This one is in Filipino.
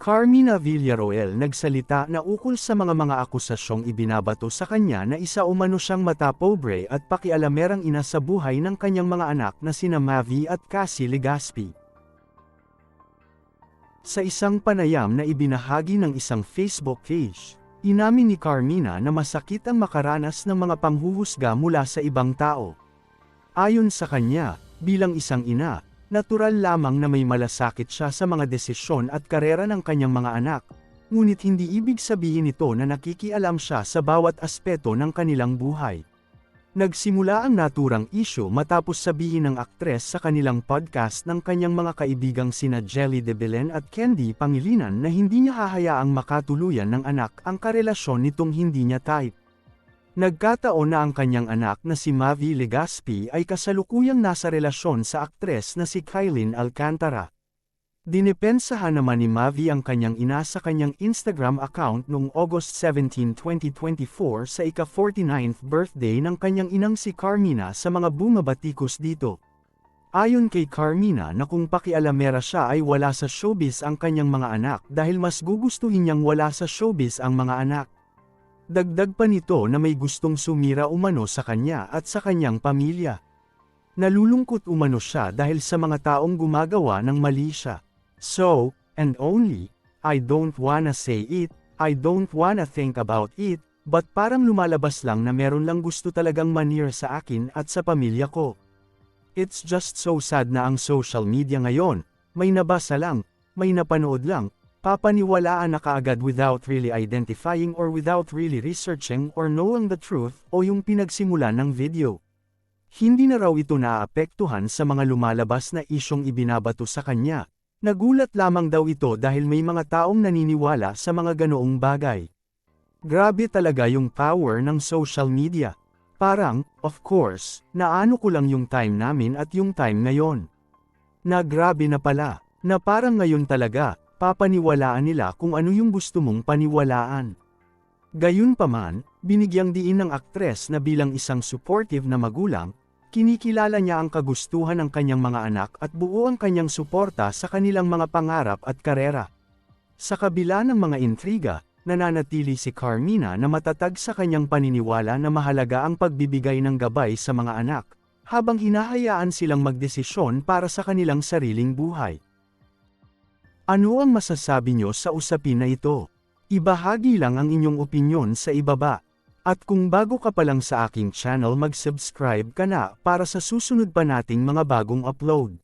Carmina Villaroel nagsalita na ukol sa mga akusasyong ibinabato sa kanya na isa umano siyang matapobre at pakialamerang ina sa buhay ng kanyang mga anak na sina Mavi at Cassie Legaspi. Sa isang panayam na ibinahagi ng isang Facebook page, inamin ni Carmina na masakit ang makaranas ng mga panghuhusga mula sa ibang tao. Ayon sa kanya, bilang isang ina, natural lamang na may malasakit siya sa mga desisyon at karera ng kanyang mga anak, ngunit hindi ibig sabihin nito na nakikialam siya sa bawat aspeto ng kanilang buhay. Nagsimula ang naturang isyu matapos sabihin ng aktres sa kanilang podcast ng kanyang mga kaibigang sina Jelly de Belen at Candy Pangilinan na hindi niya hahayaang makatuluyan ng anak ang karelasyon nitong hindi niya type. Nagkataon na ang kanyang anak na si Mavi Legaspi ay kasalukuyang nasa relasyon sa aktres na si Kylene Alcantara. Dinepensahan naman ni Mavi ang kanyang ina sa kanyang Instagram account noong August 17, 2024 sa ika-49th birthday ng kanyang inang si Carmina sa mga bumabatikos dito. Ayon kay Carmina na kung pakialamera siya ay wala sa showbiz ang kanyang mga anak dahil mas gugustuhin niyang wala sa showbiz ang mga anak. Dagdag pa nito na may gustong sumira umano sa kanya at sa kanyang pamilya. Nalulungkot umano siya dahil sa mga taong gumagawa ng mali siya. So, and only, I don't wanna say it, I don't wanna think about it, but parang lumalabas lang na meron lang gusto talagang manir sa akin at sa pamilya ko. It's just so sad na ang social media ngayon, may nabasa lang, may napanood lang, papaniwalaan na kaagad without really identifying or without really researching or knowing the truth o yung pinagsimulan ng video. Hindi na raw ito naapektuhan sa mga lumalabas na isyong ibinabato sa kanya. Nagulat lamang daw ito dahil may mga taong naniniwala sa mga ganoong bagay. Grabe talaga yung power ng social media. Parang, of course, naano ko lang yung time namin at yung time ngayon. Na grabe na pala, na parang ngayon talaga, papaniwalaan nila kung ano yung gusto mong paniwalaan. Gayunpaman, binigyang diin ng aktres na bilang isang supportive na magulang, kinikilala niya ang kagustuhan ng kanyang mga anak at buo ang kanyang suporta sa kanilang mga pangarap at karera. Sa kabila ng mga intriga, nananatili si Carmina na matatag sa kanyang paniniwala na mahalaga ang pagbibigay ng gabay sa mga anak, habang hinahayaan silang magdesisyon para sa kanilang sariling buhay. Ano ang masasabi niyo sa usapin na ito? Ibahagi lang ang inyong opinyon sa ibaba. At kung bago ka pa lang sa aking channel mag-subscribe ka na para sa susunod pa nating mga bagong upload.